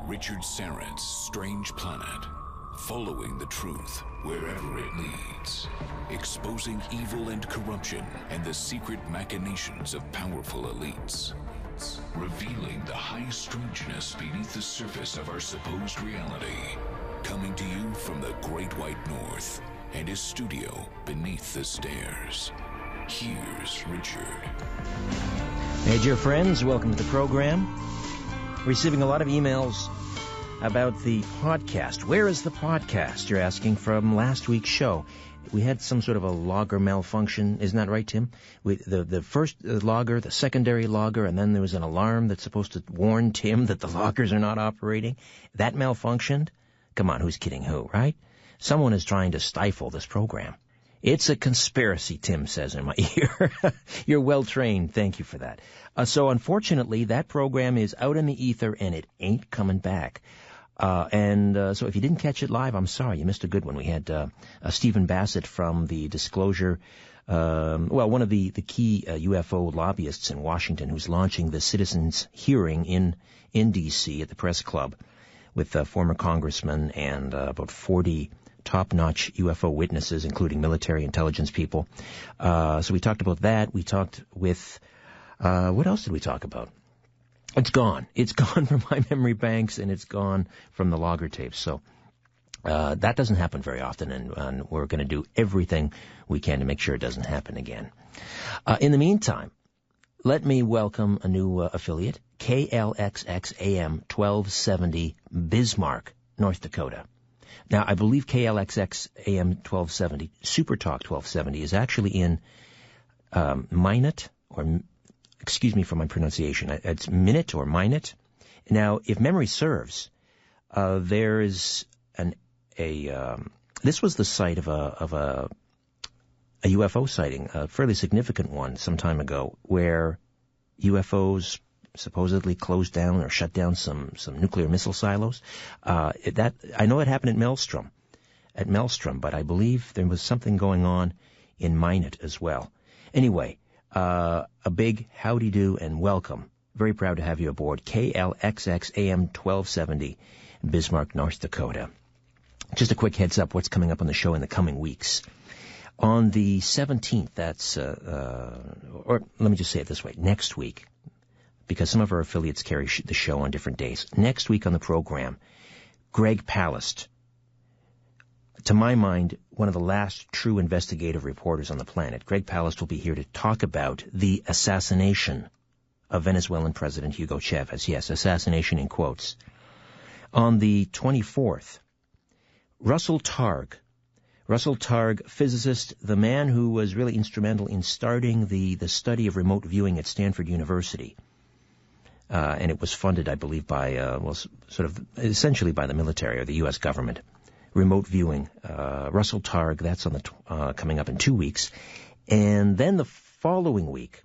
Richard Saren's Strange Planet. Following the truth wherever it leads. Exposing evil and corruption and the secret machinations of powerful elites. Revealing the high strangeness beneath the surface of our supposed reality. Coming to you from the Great White North and his studio beneath the stairs. Here's Richard. Hey, dear friends, welcome to the program. Receiving a lot of emails about the podcast. Where is the podcast, you're asking, from last week's show? We had some sort of a logger malfunction. Isn't that right, Tim? The first logger, the secondary logger, and then there was an alarm that's supposed to warn Tim that the loggers are not operating. That malfunctioned? Come on, who's kidding who, right? Someone is trying to stifle this program. It's a conspiracy, Tim says in my ear. You're well trained. Thank you for that. So unfortunately, that program is out in the ether and it ain't coming back. So if you didn't catch it live, I'm sorry. You missed a good one. We had Stephen Bassett from the Disclosure, one of the key UFO lobbyists in Washington, who's launching the citizens' hearing in D.C. at the Press Club with former congressmen and about 40 top-notch UFO witnesses, including military intelligence people. So we talked about that. We talked with, what else did we talk about? It's gone. It's gone from my memory banks, and it's gone from the logger tapes. So that doesn't happen very often, and we're going to do everything we can to make sure it doesn't happen again. In the meantime, let me welcome a new affiliate, KLXX AM 1270, Bismarck, North Dakota. Now, I believe KLXX AM 1270, Super Talk 1270, is actually in Minot, or excuse me for my pronunciation. It's Minot or Minot. Now, if memory serves, there is this was the site of a UFO sighting, a fairly significant one some time ago, where UFOs supposedly closed down or shut down some nuclear missile silos. I know it happened at Maelstrom, but I believe there was something going on in Minot as well. Anyway, a big howdy-do and welcome. Very proud to have you aboard KLXX AM 1270, Bismarck, North Dakota. Just a quick heads up what's coming up on the show in the coming weeks. On the 17th, or let me just say it this way, next week, because some of our affiliates carry the show on different days. Next week on the program, Greg Palast, to my mind, one of the last true investigative reporters on the planet. Greg Palast will be here to talk about the assassination of Venezuelan President Hugo Chavez. Yes, assassination in quotes. On the 24th, Russell Targ, physicist, the man who was really instrumental in starting the study of remote viewing at Stanford University. And it was funded, I believe, by, essentially by the military or the U.S. government. Remote viewing. Russell Targ, that's on coming up in 2 weeks. And then the following week,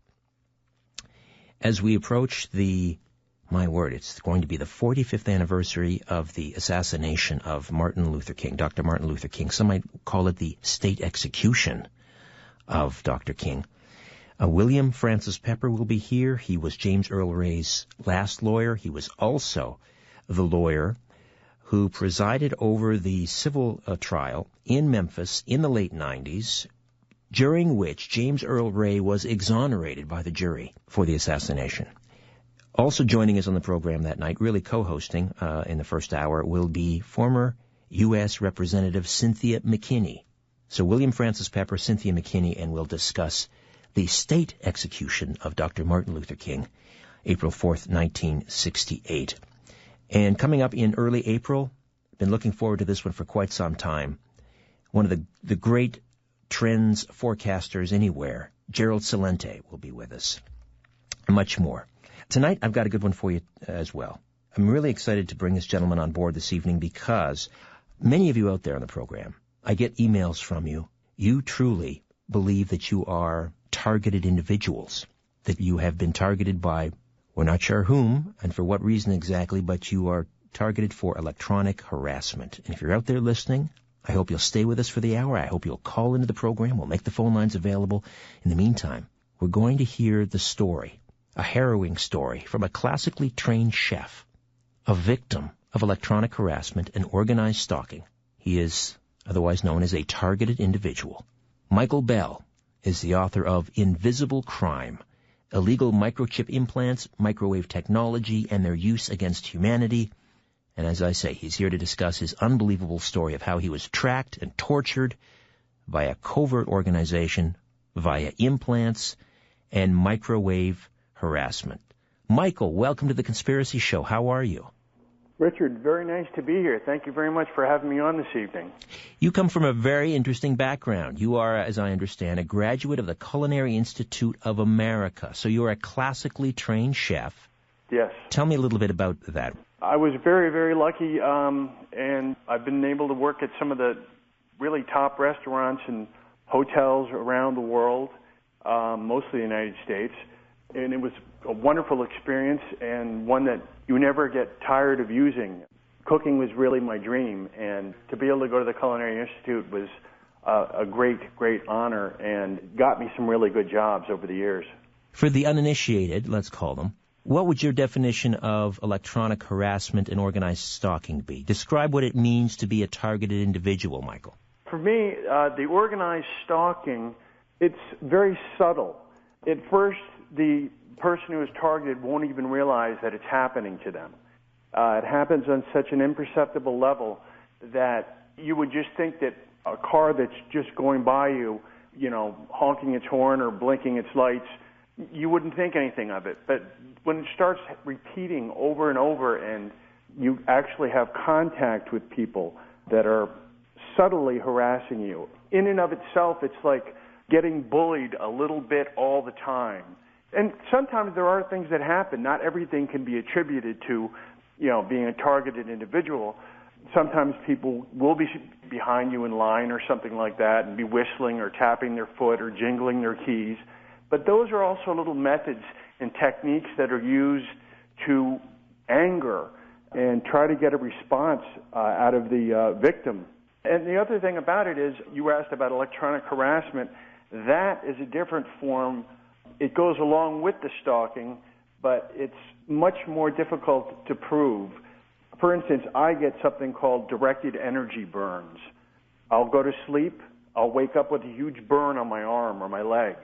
as we approach it's going to be the 45th anniversary of the assassination of Martin Luther King, Dr. Martin Luther King. Some might call it the state execution of Dr. King. William Francis Pepper will be here. He was James Earl Ray's last lawyer. He was also the lawyer who presided over the civil trial in Memphis in the late 90s, during which James Earl Ray was exonerated by the jury for the assassination. Also joining us on the program that night, really co-hosting in the first hour, will be former U.S. Representative Cynthia McKinney. So William Francis Pepper, Cynthia McKinney, and we'll discuss the state execution of Dr. Martin Luther King, April 4th, 1968. And coming up in early April, been looking forward to this one for quite some time, one of the great trends forecasters anywhere, Gerald Celente, will be with us. Much more. Tonight, I've got a good one for you as well. I'm really excited to bring this gentleman on board this evening because many of you out there on the program, I get emails from you. You truly believe that you are targeted individuals, that you have been targeted by, we're not sure whom and for what reason exactly, but you are targeted for electronic harassment. And if you're out there listening, I hope you'll stay with us for the hour. I hope you'll call into the program. We'll make the phone lines available. In the meantime, we're going to hear the story, a harrowing story from a classically trained chef, a victim of electronic harassment and organized stalking. He is otherwise known as a targeted individual. Michael Bell is the author of Invisible Crime: Illegal Microchip Implants, Microwave Technology, and Their Use Against Humanity. And as I say, he's here to discuss his unbelievable story of how he was tracked and tortured by a covert organization via implants and microwave harassment. Michael, welcome to The Conspiracy Show. How are you? Richard, very nice to be here. Thank you very much for having me on this evening. You come from a very interesting background. You are, as I understand, a graduate of the Culinary Institute of America. So you're a classically trained chef. Yes. Tell me a little bit about that. I was very, very lucky, and I've been able to work at some of the really top restaurants and hotels around the world, mostly the United States. And it was a wonderful experience and one that you never get tired of using. Cooking was really my dream, and to be able to go to the Culinary Institute was a great, great honor and got me some really good jobs over the years. For the uninitiated, let's call them, what would your definition of electronic harassment and organized stalking be? Describe what it means to be a targeted individual, Michael. For me, the organized stalking, it's very subtle. At first, the person who is targeted won't even realize that it's happening to them. It happens on such an imperceptible level that you would just think that a car that's just going by you, honking its horn or blinking its lights, you wouldn't think anything of it. But when it starts repeating over and over and you actually have contact with people that are subtly harassing you, in and of itself, it's like getting bullied a little bit all the time. And sometimes there are things that happen. Not everything can be attributed to, being a targeted individual. Sometimes people will be behind you in line or something like that and be whistling or tapping their foot or jingling their keys. But those are also little methods and techniques that are used to anger and try to get a response out of the victim. And the other thing about it is, you asked about electronic harassment. That is a different form. It goes along with the stalking, but it's much more difficult to prove. For instance, I get something called directed energy burns. I'll go to sleep, I'll wake up with a huge burn on my arm or my leg,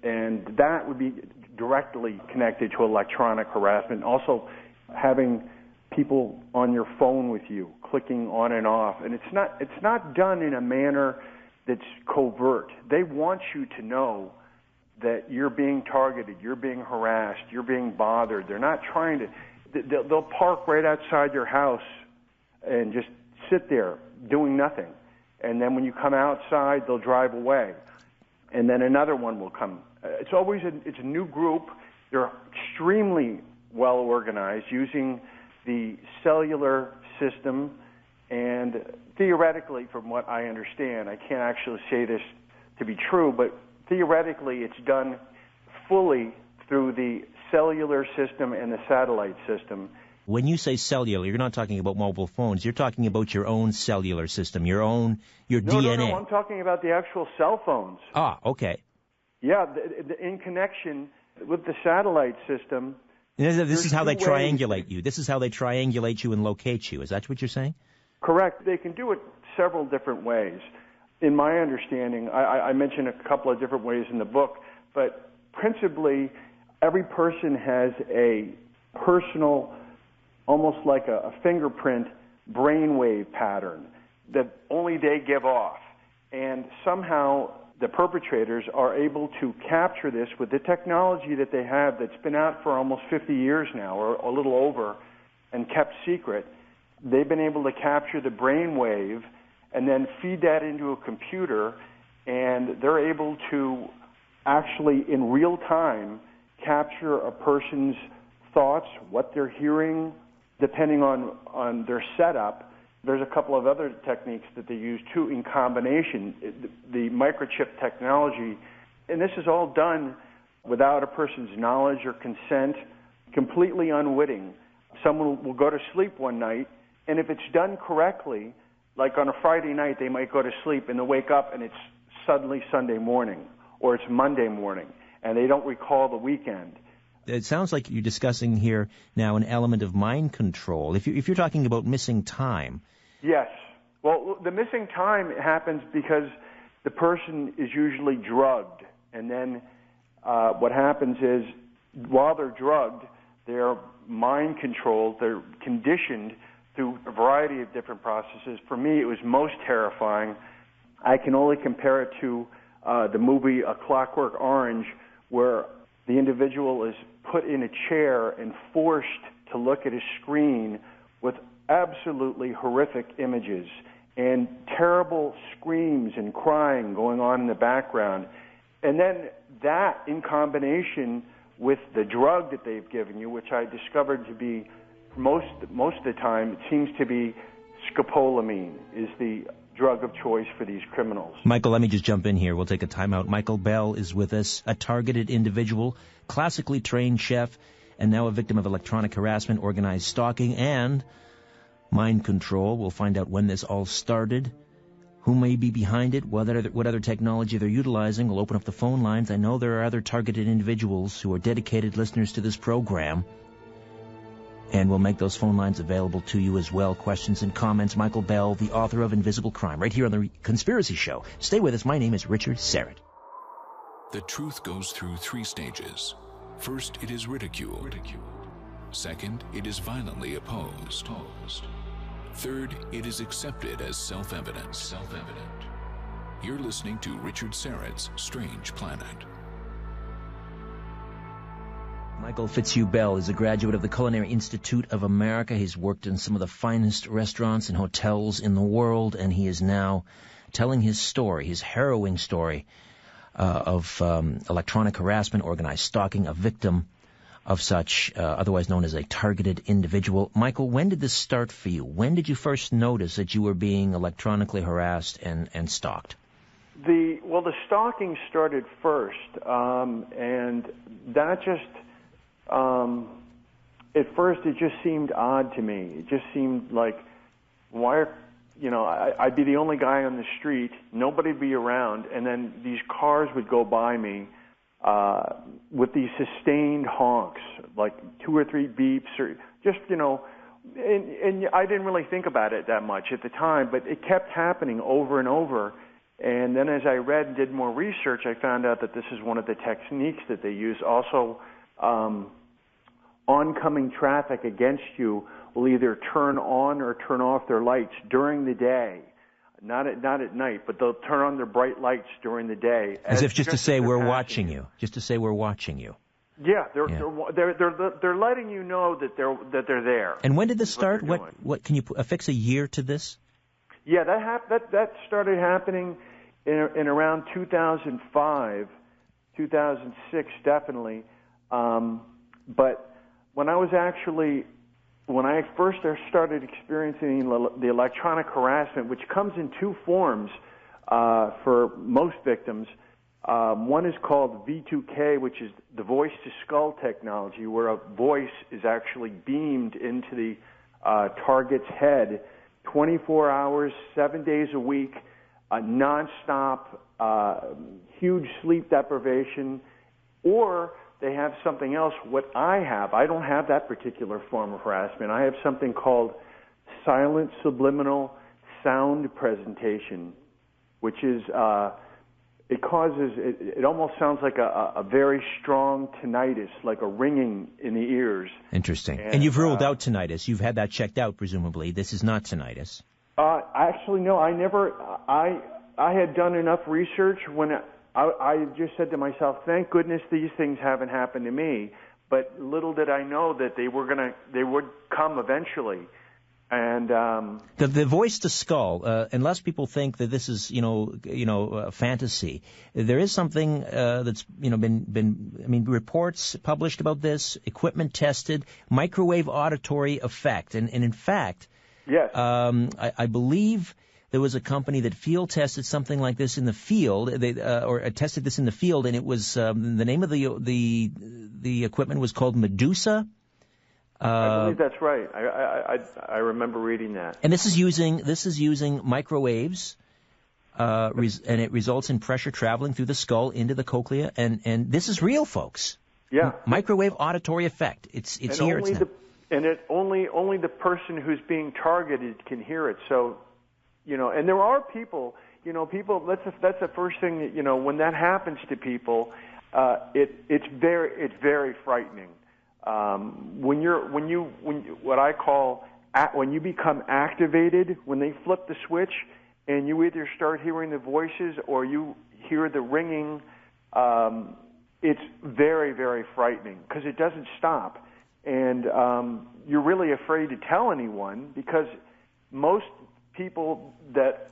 and that would be directly connected to electronic harassment. Also, having people on your phone with you, clicking on and off, and it's not done in a manner that's covert. They want you to know that you're being targeted, you're being harassed, you're being bothered. They're not trying to, they'll park right outside your house and just sit there doing nothing. And then when you come outside, they'll drive away. And then another one will come. It's always it's a new group. They're extremely well organized using the cellular system. And theoretically, from what I understand, I can't actually say this to be true, but theoretically, it's done fully through the cellular system and the satellite system. When you say cellular, you're not talking about mobile phones. You're talking about your own cellular system, your DNA. No, I'm talking about the actual cell phones. Ah, okay. Yeah, in connection with the satellite system. This is how they triangulate you. This is how they triangulate you and locate you. Is that what you're saying? Correct. They can do it several different ways. In my understanding, I mention a couple of different ways in the book, but principally, every person has a personal, almost like a fingerprint brainwave pattern that only they give off. And somehow the perpetrators are able to capture this with the technology that they have that's been out for almost 50 years now, or a little over, and kept secret. They've been able to capture the brainwave and then feed that into a computer, and they're able to actually, in real time, capture a person's thoughts, what they're hearing, depending on their setup. There's a couple of other techniques that they use, too, in combination. The microchip technology, and this is all done without a person's knowledge or consent, completely unwitting. Someone will go to sleep one night, and if it's done correctly, like on a Friday night, they might go to sleep and they'll wake up and it's suddenly Sunday morning or it's Monday morning and they don't recall the weekend. it sounds like you're discussing here now an element of mind control. If you're talking about missing time. Yes. Well, the missing time happens because the person is usually drugged, and then what happens is while they're drugged, they're mind controlled, they're conditioned through a variety of different processes. For me, it was most terrifying. I can only compare it to the movie A Clockwork Orange, where the individual is put in a chair and forced to look at a screen with absolutely horrific images and terrible screams and crying going on in the background. And then that in combination with the drug that they've given you, which I discovered to be most of the time, it seems to be scopolamine is the drug of choice for these criminals. Michael, let me just jump in here. We'll take a timeout. Michael Bell is with us, a targeted individual, classically trained chef, and now a victim of electronic harassment, organized stalking, and mind control. We'll find out when this all started, who may be behind it, what other technology they're utilizing. We'll open up the phone lines. I know there are other targeted individuals who are dedicated listeners to this program, and we'll make those phone lines available to you as well. Questions and comments. Michael Bell, the author of Invisible Crime, right here on The Conspiracy Show. Stay with us. My name is Richard Serrett. The truth goes through 3 stages. First, it is ridiculed. Second, it is violently opposed. Third, it is accepted as self-evident. You're listening to Richard Serrett's Strange Planet. Michael Fitzhugh Bell is a graduate of the Culinary Institute of America. He's worked in some of the finest restaurants and hotels in the world, and he is now telling his story, his harrowing story of electronic harassment, organized stalking, a victim of such, otherwise known as a targeted individual. Michael, when did this start for you? When did you first notice that you were being electronically harassed and stalked? The stalking started first, and that just... at first, it just seemed odd to me. It just seemed like, I'd be the only guy on the street, nobody'd be around, and then these cars would go by me with these sustained honks, like 2 or 3 beeps, or just, and I didn't really think about it that much at the time, but it kept happening over and over. And then as I read and did more research, I found out that this is one of the techniques that they use. Also, oncoming traffic against you will either turn on or turn off their lights during the day. Not at night, but they'll turn on their bright lights during the day. As if just to say we're watching you. Just to say we're watching you. Yeah, they're letting you know that they're there. And when did this start? What can you affix a year to this? Yeah, that started happening in around 2005, 2006, definitely. But when I first started experiencing the electronic harassment, which comes in 2 forms for most victims. One is called V2K, which is the voice-to-skull technology, where a voice is actually beamed into the target's head 24 hours, 7 days a week, nonstop, huge sleep deprivation, or they have something else. What I have, I don't have that particular form of harassment. I have something called silent subliminal sound presentation, which is, it almost sounds like a very strong tinnitus, like a ringing in the ears. Interesting. And you've ruled out tinnitus. You've had that checked out, presumably. This is not tinnitus. Actually, no, I never, I had done enough research when I just said to myself, thank goodness these things haven't happened to me. But little did I know that they would come eventually. And the voice to skull, unless people think that this is fantasy, there is something that's been reports published about this, equipment tested, microwave auditory effect, and in fact, yes, I believe there was a company that field tested something like this in the field, or tested this in the field, and it was the name of the equipment was called Medusa. I believe that's right. I remember reading that. And this is using microwaves, and it results in pressure traveling through the skull into the cochlea, and this is real, folks. Yeah. Microwave auditory effect. It's and here. Only it's now. only the person who's being targeted can hear it. So, and there are people. People. That's the first thing that when that happens to people, it's very frightening. When you become activated, when they flip the switch, and you either start hearing the voices or you hear the ringing, it's very, very frightening because it doesn't stop, and you're really afraid to tell anyone because most people that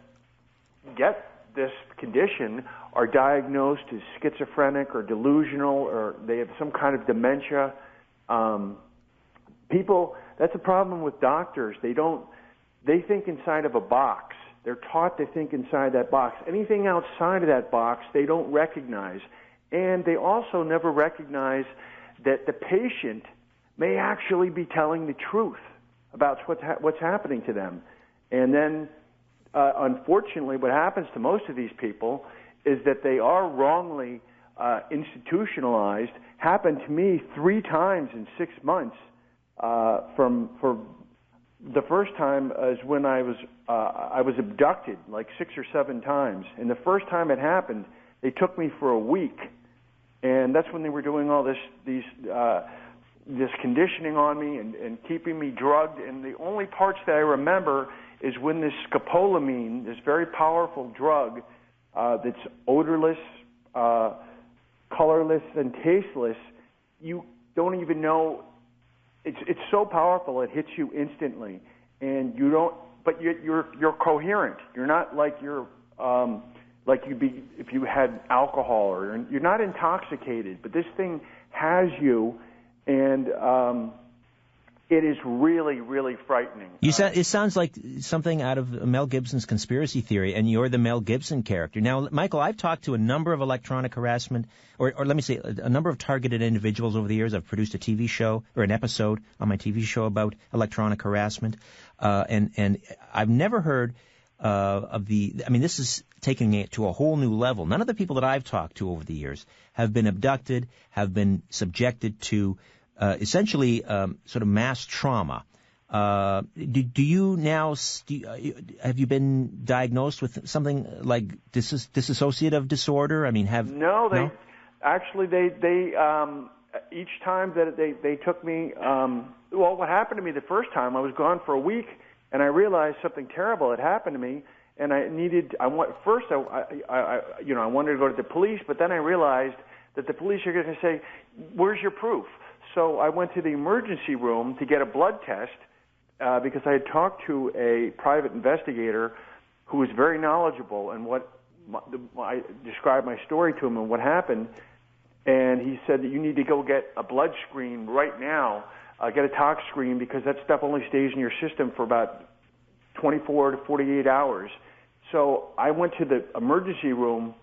get this condition are diagnosed as schizophrenic or delusional, or they have some kind of dementia. That's a problem with doctors. They think inside of a box. They're taught to think inside that box. Anything outside of that box, they don't recognize. And they also never recognize that the patient may actually be telling the truth about what's happening to them. And then, unfortunately, what happens to most of these people is that they are wrongly institutionalized. Happened to me 3 times in 6 months. For the first time is when I was abducted like 6 or 7 times, and the first time it happened, they took me for a week, and that's when they were doing all this conditioning on me and keeping me drugged. And the only parts that I remember is when this scopolamine, this very powerful drug that's odorless, colorless, and tasteless, you don't even know. It's so powerful it hits you instantly, and you don't. But you're coherent. You're not like like you'd be if you had alcohol, or you're not intoxicated. But this thing has you, and it is really, really frightening. It sounds like something out of Mel Gibson's conspiracy theory, and you're the Mel Gibson character. Now, Michael, I've talked to a number of electronic harassment, or let me say, a number of targeted individuals over the years. I've produced a TV show, or an episode on my TV show about electronic harassment, and I've never heard of the. I mean, this is taking it to a whole new level. None of the people that I've talked to over the years have been abducted, have been subjected to essentially sort of mass trauma. Do you now have you been diagnosed with something like dissociative disorder? I mean, no? Actually they each time that they took me. Well, what happened to me the first time? I was gone for a week, and I realized something terrible had happened to me, and I wanted to go to the police, but then I realized that the police are going to say, "Where's your proof?" So I went to the emergency room to get a blood test because I had talked to a private investigator who was very knowledgeable, and I described my story to him and what happened, and he said that you need to go get a blood screen right now, get a tox screen, because that stuff only stays in your system for about 24 to 48 hours. So I went to the emergency room,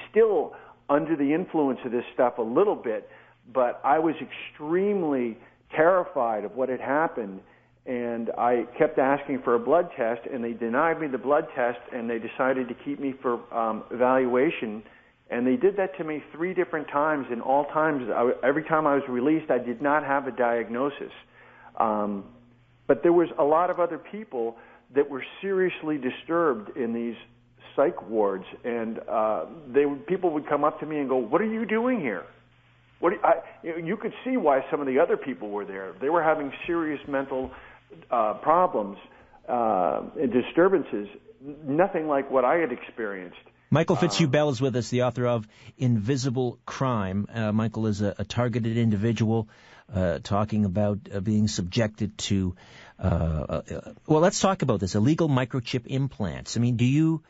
still under the influence of this stuff a little bit, but I was extremely terrified of what had happened, and I kept asking for a blood test, and they denied me the blood test, and they decided to keep me for evaluation, and they did that to me 3 different times, and all times, every time I was released, I did not have a diagnosis. But there was a lot of other people that were seriously disturbed in these psych wards, and people would come up to me and go, "What are you doing here?" You could see why some of the other people were there. They were having serious mental problems and disturbances, nothing like what I had experienced. Michael Fitzhugh-Bell is with us, the author of Invisible Crime. Michael is a targeted individual talking about being subjected to, well, let's talk about this, illegal microchip implants. I mean, do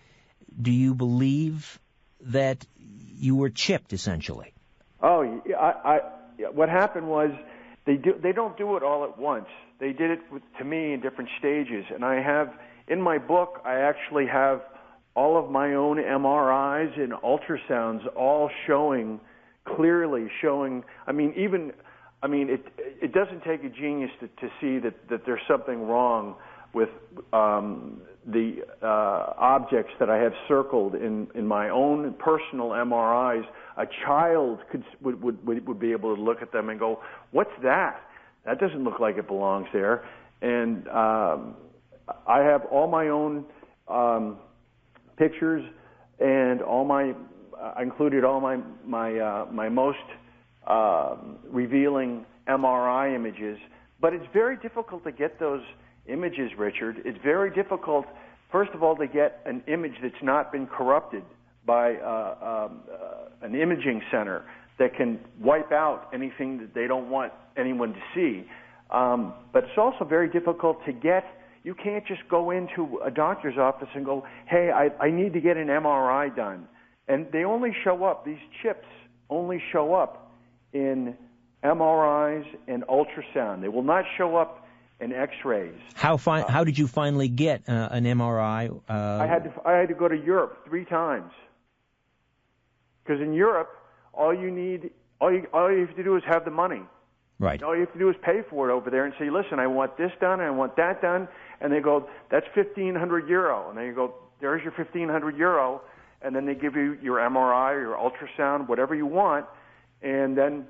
you believe that you were chipped, essentially? Oh, what happened was they don't do it all at once. They did it to me in different stages, and I have in my book I actually have all of my own MRIs and ultrasounds, all clearly showing. It doesn't take a genius to see that there's something wrong with the objects that I have circled in my own personal MRIs. A child would be able to look at them and go, "What's that? That doesn't look like it belongs there." And I have all my own pictures and I included all my most revealing MRI images. But it's very difficult to get those images, Richard. It's very difficult, first of all, to get an image that's not been corrupted by an imaging center that can wipe out anything that they don't want anyone to see. But it's also very difficult to get. You can't just go into a doctor's office and go, "Hey, I need to get an MRI done." And they only show up, these chips only show up in MRIs and ultrasound. They will not show up in X-rays. How did you finally get an MRI? I had to go to Europe 3 times. Because in Europe, all you have to do is have the money. Right. All you have to do is pay for it over there and say, "Listen, I want this done, I want that done," and they go, "That's €1,500," and then you go, "There's your €1,500," and then they give you your MRI, your ultrasound, whatever you want, and then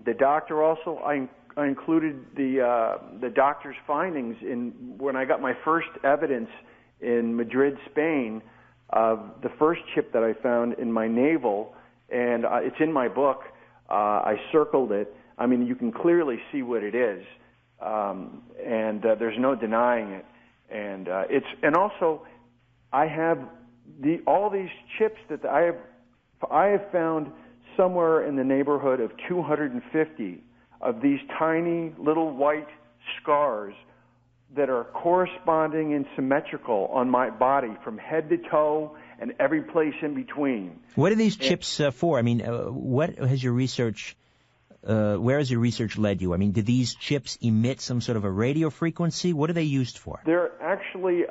the doctor also. I included the doctor's findings in when I got my first evidence in Madrid, Spain, of the first chip that I found in my navel, and it's in my book. I circled it. I mean, you can clearly see what it is, and there's no denying it. And also, I have all these chips that I have found somewhere in the neighborhood of 250 of these tiny little white scars that are corresponding and symmetrical on my body from head to toe and every place in between. What are these chips for? I mean, what has your research? Where has your research led you? I mean, do these chips emit some sort of a radio frequency? What are they used for? They're actually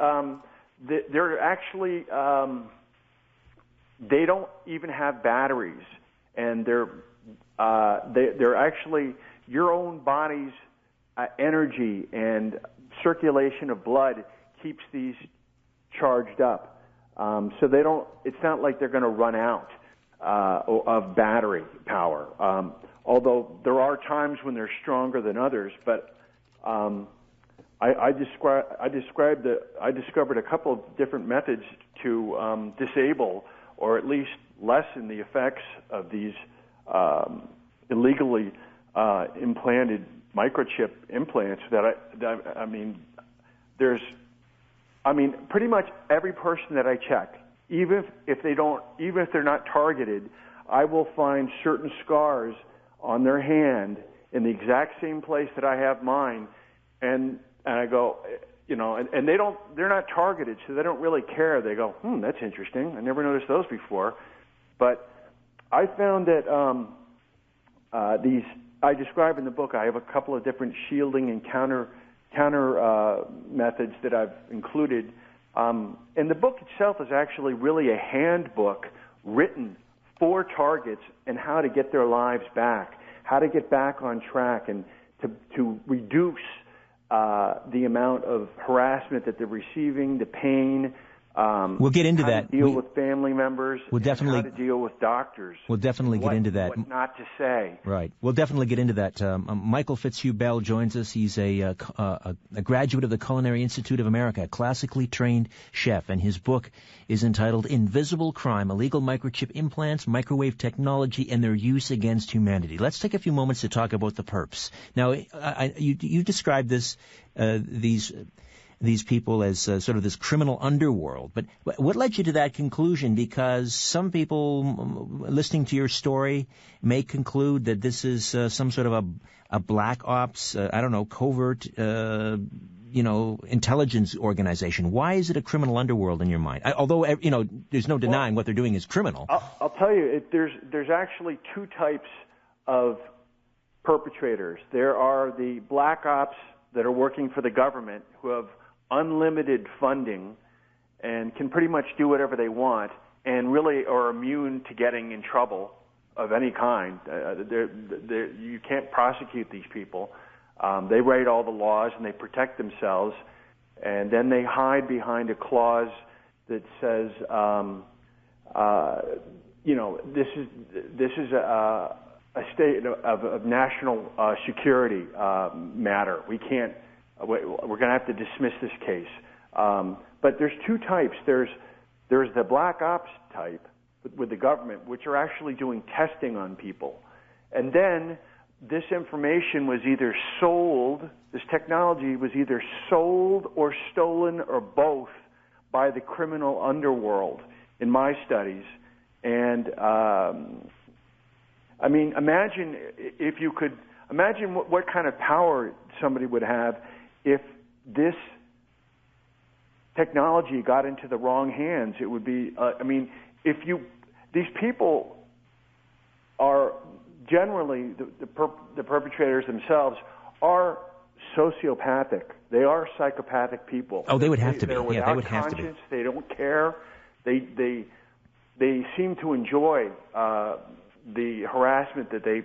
they don't even have batteries, and they're actually your own body's energy and circulation of blood keeps these charged up. So they don't. It's not like they're going to run out of battery power. Although there are times when they're stronger than others, but I discovered a couple of different methods to disable or at least lessen the effects of these illegally implanted microchip implants. Pretty much every person that I check, even if they're not targeted, I will find certain scars on their hand in the exact same place that I have mine, and I go, and they're not targeted, so they don't really care. They go, that's interesting. I never noticed those before. But I found that these, I describe in the book, I have a couple of different shielding and counter methods that I've included. And the book itself is actually really a handbook written for targets and how to get their lives back, how to get back on track, and to reduce the amount of harassment that they're receiving, the pain. We'll get into that. To deal with family members. We'll definitely how to deal with doctors. We'll definitely get into that. What not to say. Right. We'll definitely get into that. Michael Fitzhugh Bell joins us. He's a graduate of the Culinary Institute of America, a classically trained chef, and his book is entitled "Invisible Crime: Illegal Microchip Implants, Microwave Technology, and Their Use Against Humanity." Let's take a few moments to talk about the perps. Now, you described these people as sort of this criminal underworld. But what led you to that conclusion? Because some people listening to your story may conclude that this is some sort of a black ops, covert, intelligence organization. Why is it a criminal underworld in your mind? Although, there's no denying what they're doing is criminal. I'll tell you, there's actually 2 types of perpetrators. There are the black ops that are working for the government who have unlimited funding and can pretty much do whatever they want and really are immune to getting in trouble of any kind. You can't prosecute these people. They write all the laws and they protect themselves, and then they hide behind a clause that says this is a state of national security matter. We can't. We're going to have to dismiss this case. But there's two types. There's the black ops type with the government, which are actually doing testing on people, and then this information was either sold. This technology was either sold or stolen or both by the criminal underworld in my studies. And imagine if you could imagine what kind of power somebody would have if this technology got into the wrong hands. It would be, these people are generally, the perpetrators themselves are sociopathic. They are psychopathic people. Oh, they would have to be. Yeah, they would have to be. They don't care. They seem to enjoy the harassment that they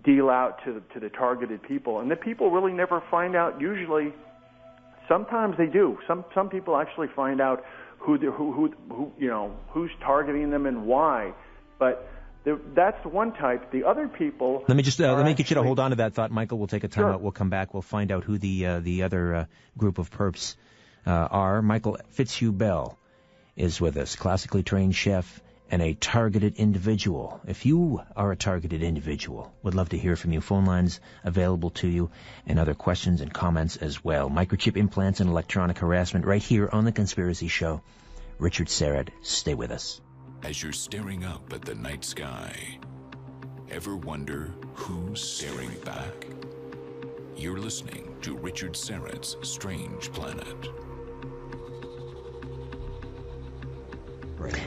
deal out to the targeted people, and the people really never find out. Usually, sometimes they do. Some people actually find out who's targeting them and why, but. That's the one type. The other people. Let me get you to hold on to that thought, Michael. We'll take a time out. We'll come back. We'll find out who the other group of perps are. Michael Fitzhugh-Bell is with us, classically trained chef and a targeted individual. If you are a targeted individual, would love to hear from you. Phone lines available to you, and other questions and comments as well. Microchip implants and electronic harassment right here on The Conspiracy Show. Richard Syrett, stay with us. As you're staring up at the night sky, ever wonder who's staring back? You're listening to Richard Syrett's Strange Planet.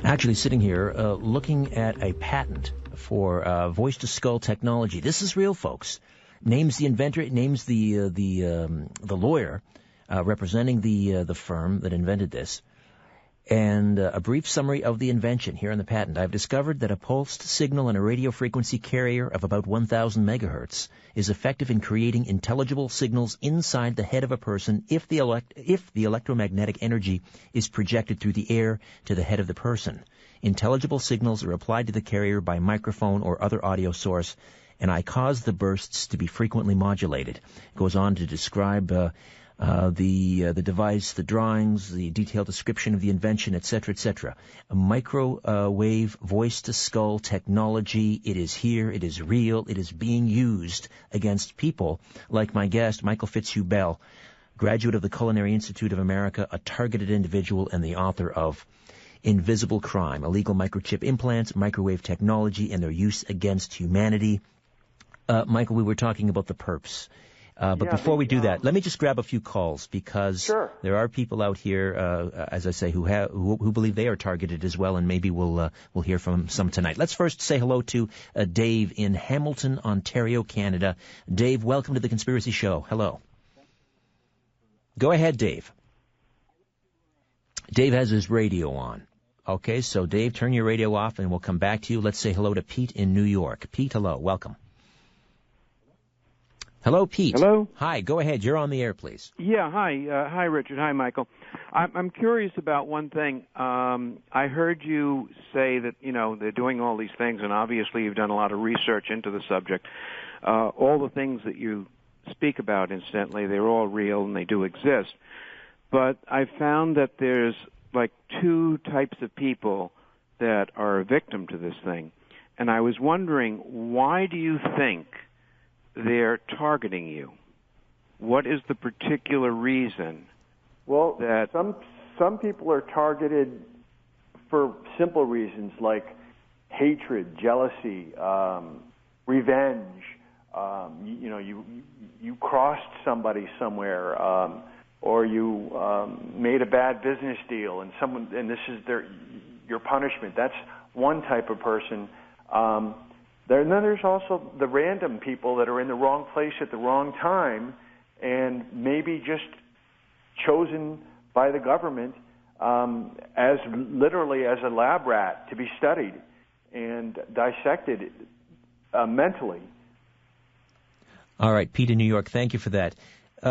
Actually sitting here looking at a patent for voice-to-skull technology. This is real, folks. Names the inventor, it names the lawyer representing the firm that invented this. And a brief summary of the invention here in the patent. I've discovered that a pulsed signal on a radio frequency carrier of about 1,000 megahertz is effective in creating intelligible signals inside the head of a person if the electromagnetic energy is projected through the air to the head of the person. Intelligible signals are applied to the carrier by microphone or other audio source, and I cause the bursts to be frequently modulated. It goes on to describe the device, the drawings, the detailed description of the invention, etc., etc. A microwave voice-to-skull technology. It is here. It is real. It is being used against people like my guest, Michael Fitzhugh-Bell, graduate of the Culinary Institute of America, a targeted individual, and the author of Invisible Crime, Illegal Microchip Implants, Microwave Technology, and Their Use Against Humanity. Michael, we were talking about the perps. But before we do that, let me just grab a few calls, because there are people out here, as I say, who believe they are targeted as well, and maybe we'll hear from some tonight. Let's first say hello to Dave in Hamilton, Ontario, Canada. Dave, welcome to The Conspiracy Show. Hello. Go ahead, Dave. Dave has his radio on. Okay, so Dave, turn your radio off, and we'll come back to you. Let's say hello to Pete in New York. Pete, hello. Welcome. Hello, Pete. Hello. Hi, go ahead. You're on the air, please. Yeah, hi. Hi, Richard. Hi, Michael. I'm curious about one thing. I heard you say that, they're doing all these things, and obviously you've done a lot of research into the subject. All the things that you speak about, incidentally, they're all real and they do exist. But I found that there's like two types of people that are a victim to this thing. And I was wondering, why do you think they're targeting you? What is the particular reason? Well, that some people are targeted for simple reasons like hatred, jealousy, revenge. You crossed somebody somewhere, or you made a bad business deal, and this is your punishment. That's one type of person. Then there's also the random people that are in the wrong place at the wrong time, and maybe just chosen by the government as literally as a lab rat to be studied and dissected mentally. All right, Pete in New York, thank you for that.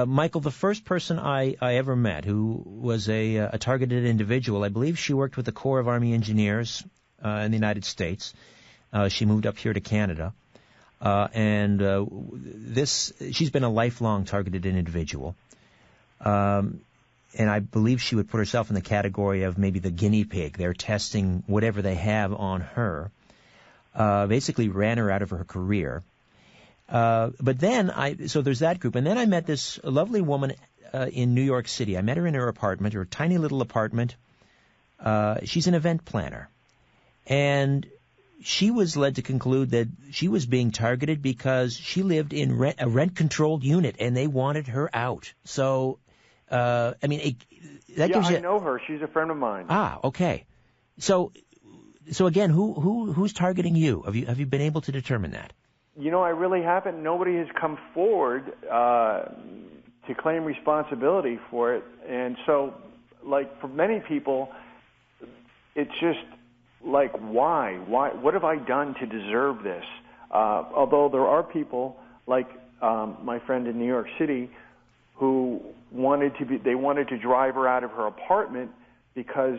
Michael, the first person I ever met who was a targeted individual, I believe she worked with the Corps of Army Engineers. in the United States. She moved up here to Canada. She's been a lifelong targeted individual. And I believe she would put herself in the category of maybe the guinea pig. They're testing whatever they have on her. Basically ran her out of her career. But then so there's that group. And then I met this lovely woman in New York City. I met her in her apartment, her tiny little apartment. She's an event planner. And she was led to conclude that she was being targeted because she lived in a rent-controlled unit, and they wanted her out. So, that gives you... I know her. She's a friend of mine. Ah, okay. So again, who's targeting you? Have you been able to determine that? I really haven't. Nobody has come forward to claim responsibility for it. And so, for many people, it's just why? What have I done to deserve this? Although there are people like my friend in New York City who wanted to drive her out of her apartment because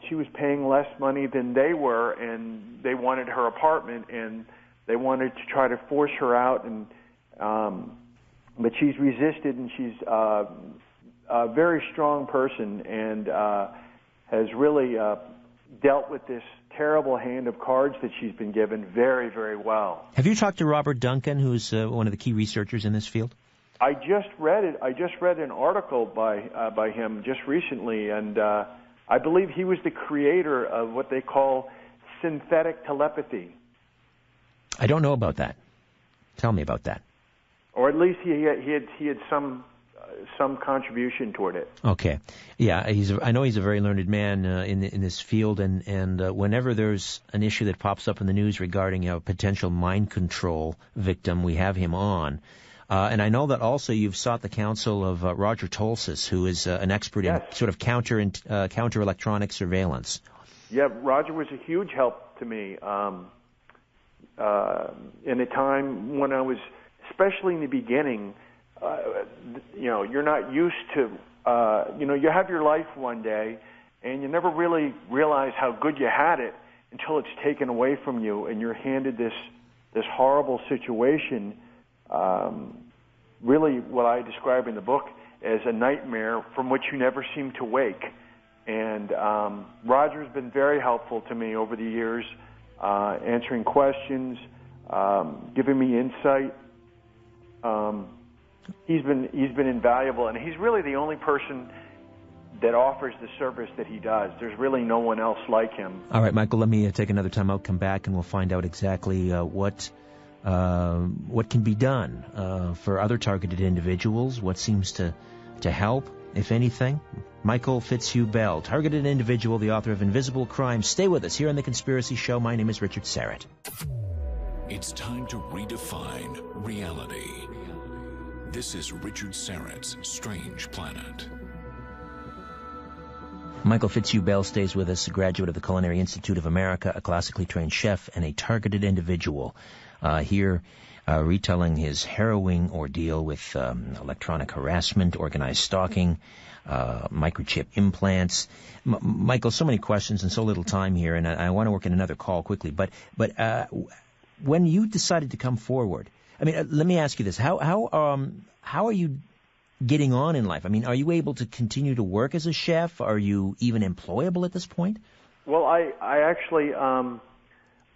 she was paying less money than they were, and they wanted her apartment, and they wanted to try to force her out, and but she's resisted, and she's a very strong person, and has really dealt with this terrible hand of cards that she's been given very, very well. Have you talked to Robert Duncan, who's one of the key researchers in this field? I just read it. I just read an article by him just recently, and I believe he was the creator of what they call synthetic telepathy. I don't know about that. Tell me about that. Or at least he had some contribution toward it. Okay, yeah, I know he's a very learned man in this field, and whenever there's an issue that pops up in the news regarding a potential mind control victim, we have him on. And I know that also you've sought the counsel of Roger Tolsis, who is an expert in sort of counter electronic surveillance. Yeah, Roger was a huge help to me in a time when I was, especially in the beginning. You're not used to, you have your life one day, and you never really realize how good you had it until it's taken away from you, and you're handed this horrible situation. Really, what I describe in the book as a nightmare from which you never seem to wake. And Roger's been very helpful to me over the years, answering questions, giving me insight. He's been invaluable, and he's really the only person that offers the service that he does. There's really no one else like him. All right, Michael, let me take another time out, come back, and we'll find out exactly what can be done for other targeted individuals, what seems to help, if anything. Michael Fitzhugh Bell, targeted individual, the author of Invisible Crime. Stay with us here on The Conspiracy Show. My name is Richard Serrett. It's time to redefine reality. This is Richard Serrett's Strange Planet. Michael Fitzhugh Bell stays with us, a graduate of the Culinary Institute of America, a classically trained chef, and a targeted individual. Here, retelling his harrowing ordeal with electronic harassment, organized stalking, microchip implants. Michael, so many questions and so little time here, and I want to work in another call quickly. But when you decided to come forward, let me ask you this: how are you getting on in life? Are you able to continue to work as a chef? Are you even employable at this point? Well, I actually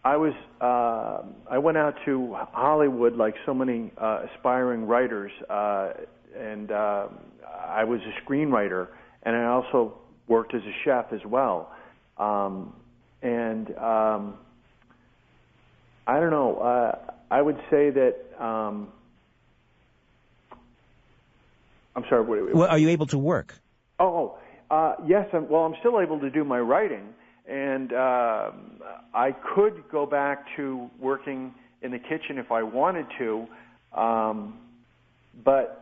I went out to Hollywood like so many aspiring writers, and I was a screenwriter, and I also worked as a chef as well. I don't know. I would say that. I'm sorry. Well, are you able to work? Yes. I'm still able to do my writing, and I could go back to working in the kitchen if I wanted to, but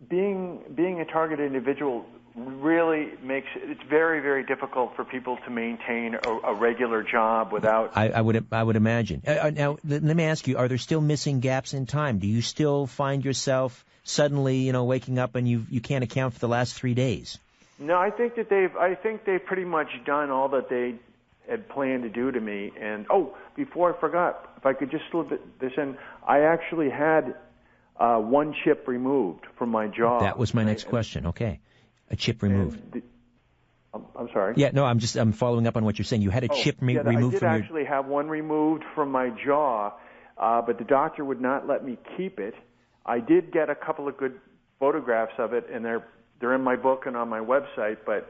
being a targeted individual really makes it's very, very difficult for people to maintain a regular job without. I would imagine. Now, let me ask you: are there still missing gaps in time? Do you still find yourself suddenly, waking up and you can't account for the last 3 days? No, I think they've pretty much done all that they had planned to do to me. And, before I forgot, if I could just slip this in, I actually had one chip removed from my jaw. That was my next question. Okay. A chip removed. I'm sorry? Yeah, no, I'm following up on what you're saying. You had a chip removed from your... I did actually have one removed from my jaw, but the doctor would not let me keep it. I did get a couple of good photographs of it, and they're in my book and on my website, but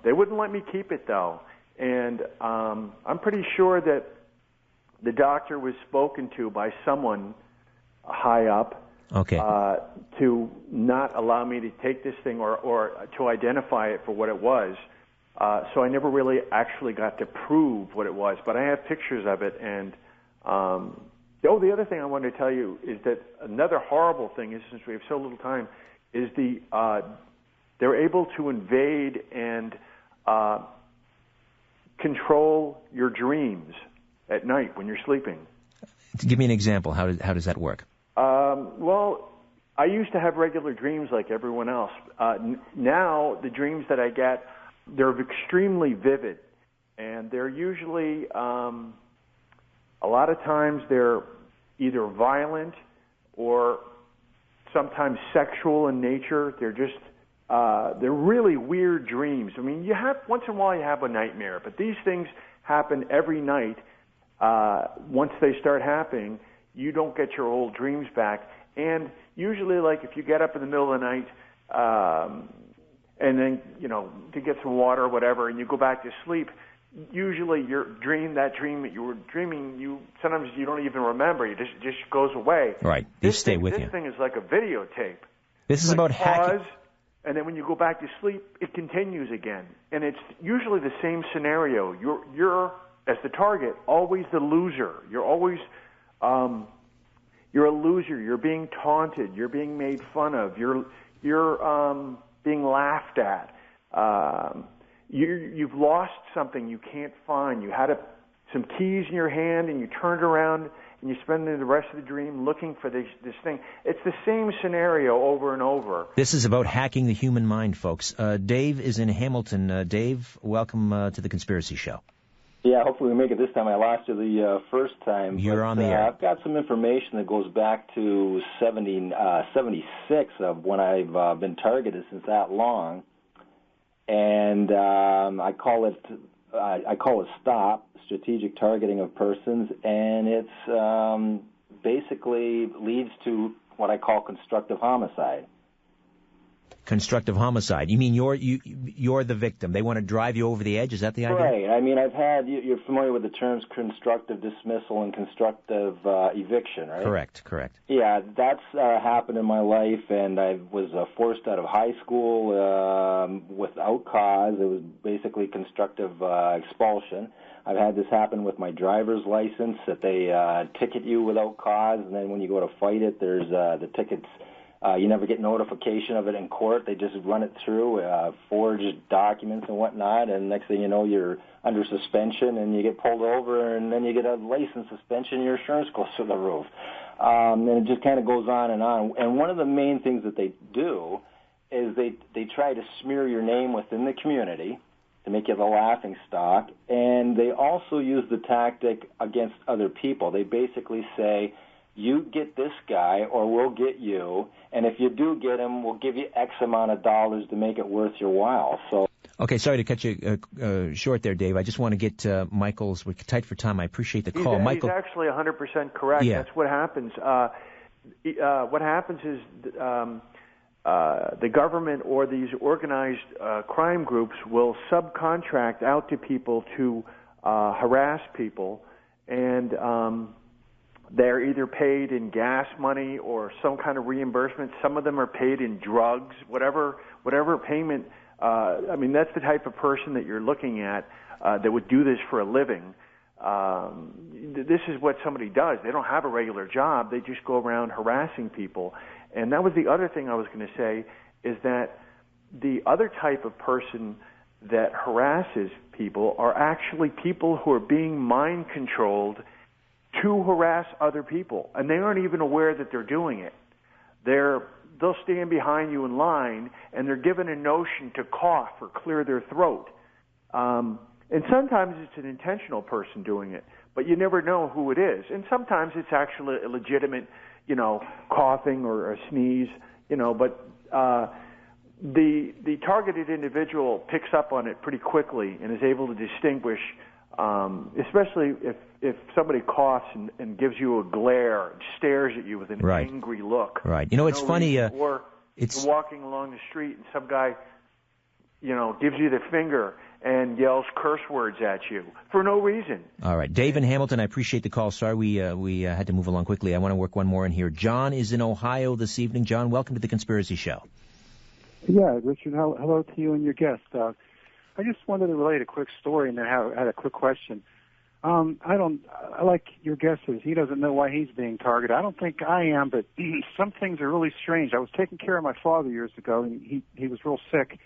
they wouldn't let me keep it, though. And I'm pretty sure that the doctor was spoken to by someone high up to not allow me to take this thing or to identify it for what it was. So I never really actually got to prove what it was, but I have pictures of it. And the other thing I wanted to tell you is that another horrible thing is, since we have so little time, is they're able to invade and control your dreams at night when you're sleeping. Give me an example. How does that work? Well, I used to have regular dreams like everyone else. Now the dreams that I get, they're extremely vivid, and they're usually a lot of times they're either violent or sometimes sexual in nature. They're just they're really weird dreams. I mean, once in a while you have a nightmare, but these things happen every night. Once they start happening, you don't get your old dreams back. And usually, like, if you get up in the middle of the night and then, to get some water or whatever, and you go back to sleep, usually that dream that you were dreaming, sometimes you don't even remember. It just goes away. Right. These stay with you. This thing is like a videotape. This is about hacking. And then when you go back to sleep, it continues again. And it's usually the same scenario. You're as the target, always the loser. You're always, you're a loser. You're being taunted. You're being made fun of. You're being laughed at. You've lost something you can't find. You had some keys in your hand, and you turned around, and you spend the rest of the dream looking for this thing. It's the same scenario over and over. This is about hacking the human mind, folks. Dave is in Hamilton. Dave, welcome to the Conspiracy Show. Yeah, hopefully we make it this time. I lost you the first time. You're on the air. I've got some information that goes back to 76 of when I've been targeted since that long. And I call it STOP, strategic targeting of persons, and it's basically leads to what I call constructive homicide. Constructive homicide. You mean you're the victim? They want to drive you over the edge? Is that the idea? Right. I mean, you're familiar with the terms constructive dismissal and constructive eviction, right? Correct. Yeah, that's happened in my life, and I was forced out of high school without cause. It was basically constructive expulsion. I've had this happen with my driver's license, that they ticket you without cause, and then when you go to fight it, there's the tickets. You never get notification of it in court. They just run it through, forged documents and whatnot, and next thing you know, you're under suspension, and you get pulled over, and then you get a license suspension, your insurance goes through the roof. And it just kind of goes on. And one of the main things that they do is they try to smear your name within the community to make you the laughing stock, and they also use the tactic against other people. They basically say, you get this guy or we'll get you, and if you do get him, we'll give you X amount of dollars to make it worth your while. So. Okay, sorry to cut you short there, Dave. I just want to get Michael's. We're tight for time. I appreciate the call. Michael. He's actually 100% correct. Yeah. That's what happens. What happens is the government or these organized crime groups will subcontract out to people to harass people, and they're either paid in gas money or some kind of reimbursement. Some of them are paid in drugs, whatever payment. I mean, that's the type of person that you're looking at that would do this for a living. This is what somebody does. They don't have a regular job. They just go around harassing people. And that was the other thing I was going to say, is that the other type of person that harasses people are actually people who are being mind-controlled to harass other people, and they aren't even aware that they're doing it. They'll stand behind you in line, and they're given a notion to cough or clear their throat. And sometimes it's an intentional person doing it, but you never know who it is. And sometimes it's actually a legitimate, coughing or a sneeze, but the targeted individual picks up on it pretty quickly and is able to distinguish, especially if somebody coughs and gives you a glare, stares at you with an angry look. Right. It's funny. Or you're walking along the street and some guy, gives you the finger and yells curse words at you for no reason. All right. Dave in Hamilton, I appreciate the call. Sorry we had to move along quickly. I want to work one more in here. John is in Ohio this evening. John, welcome to the Conspiracy Show. Yeah, Richard, hello to you and your guest. I just wanted to relate a quick story and then I had a quick question. I like your guest says he doesn't know why he's being targeted. I don't think I am, but some things are really strange. I was taking care of my father years ago, and he was real sick.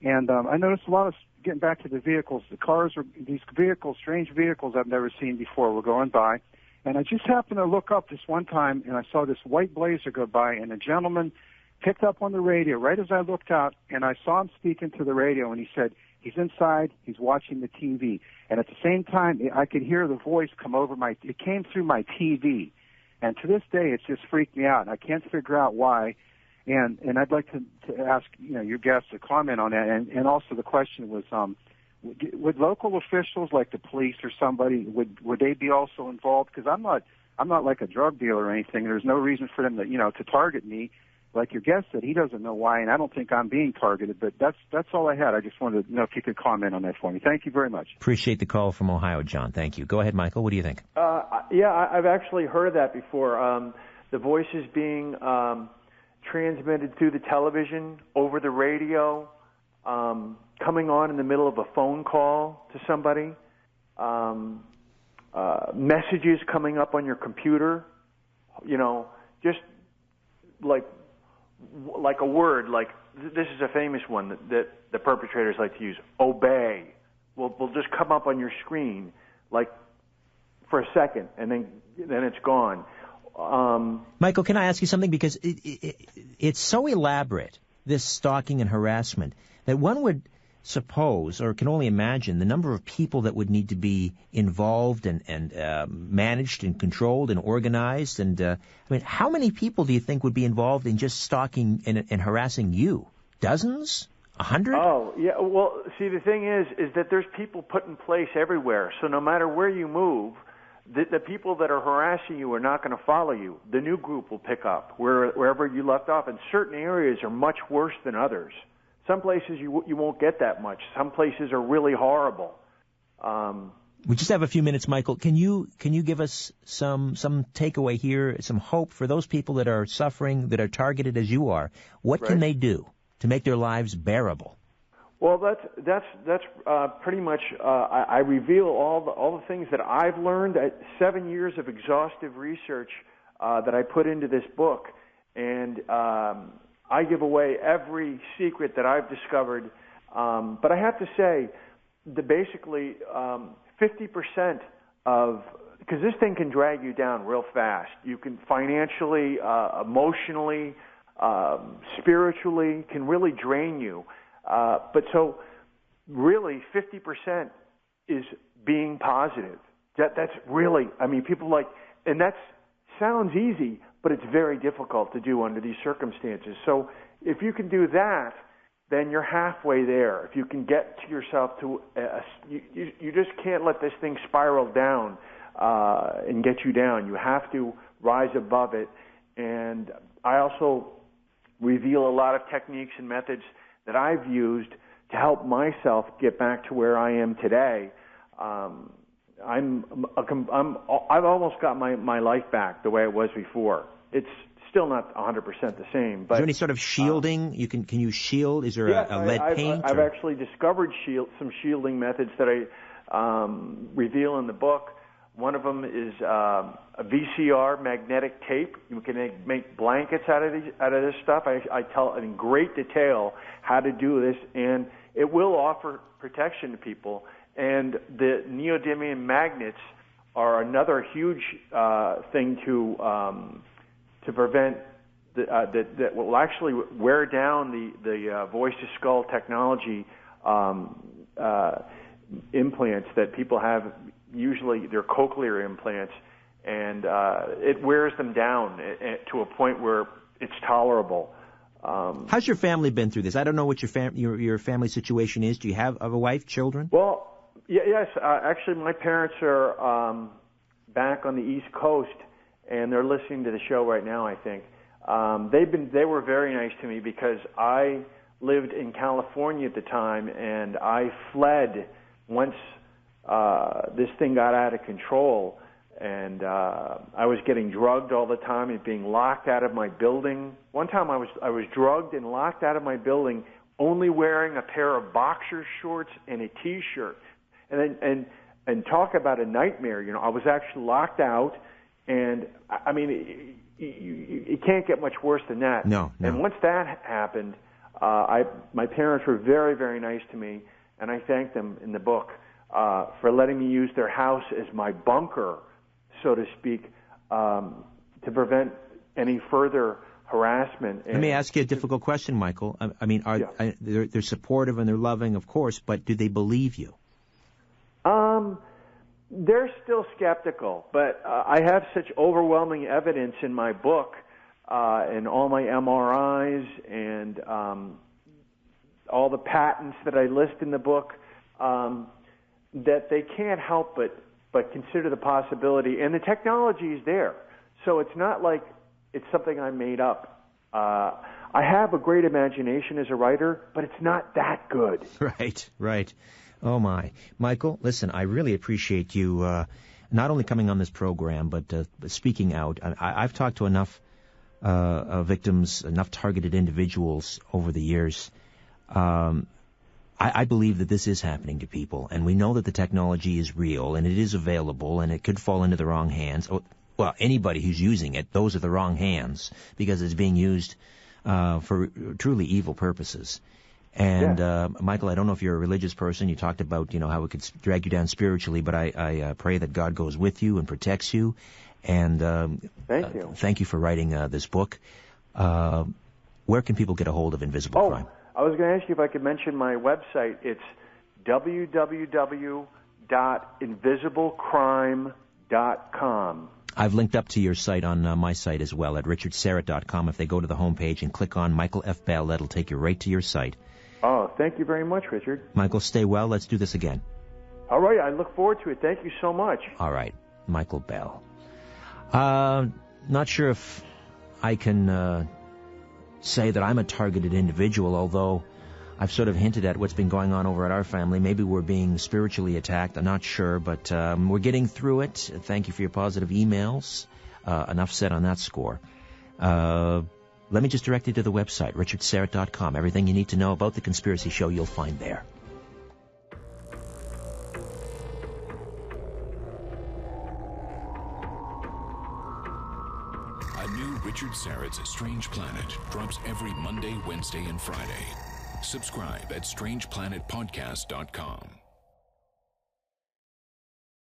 And I noticed a lot of, getting back to the vehicles, these vehicles, strange vehicles I've never seen before were going by. And I just happened to look up this one time, and I saw this white Blazer go by, and a gentleman picked up on the radio right as I looked out, and I saw him speaking to the radio, and he said, he's inside, he's watching the TV. And at the same time, I could hear the voice come over it came through my TV. And to this day, it's just freaked me out, and I can't figure out why. And I'd like to ask, your guests to comment on that. And also the question was, would local officials like the police or somebody, would they be also involved? Because I'm not like a drug dealer or anything. There's no reason for them to target me. Like your guest said, he doesn't know why, and I don't think I'm being targeted. But that's all I had. I just wanted to know if you could comment on that for me. Thank you very much. Appreciate the call from Ohio, John. Thank you. Go ahead, Michael. What do you think? Yeah, I've actually heard that before. The voices being transmitted through the television, over the radio, coming on in the middle of a phone call to somebody, messages coming up on your computer, just like a word, like this is a famous one that the perpetrators like to use, obey, will just come up on your screen like for a second, and then it's gone. Michael, can I ask you something? Because it's so elaborate, this stalking and harassment, that one would suppose, or can only imagine, the number of people that would need to be involved and managed and controlled and organized. And how many people do you think would be involved in just stalking and harassing you? Dozens? 100? Oh, yeah. Well, see, the thing is that there's people put in place everywhere. So no matter where you move, the people that are harassing you are not going to follow you. The new group will pick up wherever you left off, and certain areas are much worse than others. Some places you won't get that much. Some places are really horrible. We just have a few minutes, Michael. Can you give us some takeaway here, some hope for those people that are suffering, that are targeted as you are? What can they do to make their lives bearable? Well, that's pretty much. I reveal all the things that I've learned. 7 years of exhaustive research that I put into this book, and I give away every secret that I've discovered. But I have to say that basically 50% of, because this thing can drag you down real fast. You can financially, emotionally, spiritually, can really drain you. But so really 50% is being positive. That's really, people and that sounds easy, but it's very difficult to do under these circumstances. So if you can do that, then you're halfway there. If you can get to yourself to, you just can't let this thing spiral down and get you down. You have to rise above it. And I also reveal a lot of techniques and methods that I've used to help myself get back to where I am today. I've almost got my life back the way it was before. It's still not 100% the same. But is there any sort of shielding? Can you shield? Is there a lead paint? I've actually discovered some shielding methods that I reveal in the book. One of them is a VCR magnetic tape. You can make blankets out of this stuff. I tell in great detail how to do this, and it will offer protection to people. And the neodymium magnets are another huge thing to prevent that will actually wear down the voice to skull technology. implants that people have. Usually they're cochlear implants, and it wears them down to a point where it's tolerable. How's your family been through this? I don't know what your family situation is. Do you have a wife, children? Well, yes. Actually, my parents are back on the East Coast, and they're listening to the show right now, I think. They were very nice to me because I lived in California at the time, and I fled once this thing got out of control, and I was getting drugged all the time and being locked out of my building. One time I was drugged and locked out of my building, only wearing a pair of boxer shorts and a T-shirt. And talk about a nightmare. You know, I was actually locked out, and I mean, it can't get much worse than that. No. And once that happened, my parents were very, very nice to me, and I thank them in the book for letting me use their house as my bunker, so to speak, to prevent any further harassment. Let me ask you a difficult question, Michael. I mean, they're supportive and they're loving, of course, but do they believe you? They're still skeptical, but I have such overwhelming evidence in my book, and all my MRIs and all the patents that I list in the book, that they can't help but consider the possibility. And the technology is there, so it's not like it's something I made up. I have a great imagination as a writer, but it's not that good. Right. Oh, my. Michael, listen, I really appreciate you not only coming on this program, but speaking out. I've talked to enough victims, enough targeted individuals over the years. I believe that this is happening to people, and we know that the technology is real, and it is available, and it could fall into the wrong hands. Well, anybody who's using it, those are the wrong hands, because it's being used for truly evil purposes. And, Michael, I don't know if you're a religious person. You talked about, how it could drag you down spiritually, but I pray that God goes with you and protects you. And thank you. Thank you for writing this book. Where can people get a hold of Invisible Crime? I was going to ask you if I could mention my website. It's www.invisiblecrime.com. I've linked up to your site on my site as well at richardsyrett.com. If they go to the homepage and click on Michael F. Bell, that'll take you right to your site. Oh, thank you very much, Richard. Michael, stay well. Let's do this again. All right. I look forward to it. Thank you so much. All right. Michael Bell. Not sure if I can say that I'm a targeted individual, although I've sort of hinted at what's been going on over at our family. Maybe we're being spiritually attacked. I'm not sure, but we're getting through it. Thank you for your positive emails. Enough said on that score. Let me just direct you to the website, richardsyrett.com. Everything you need to know about The Conspiracy Show, you'll find there. A new Richard Syrett's Strange Planet drops every Monday, Wednesday, and Friday. Subscribe at StrangePlanetPodcast.com.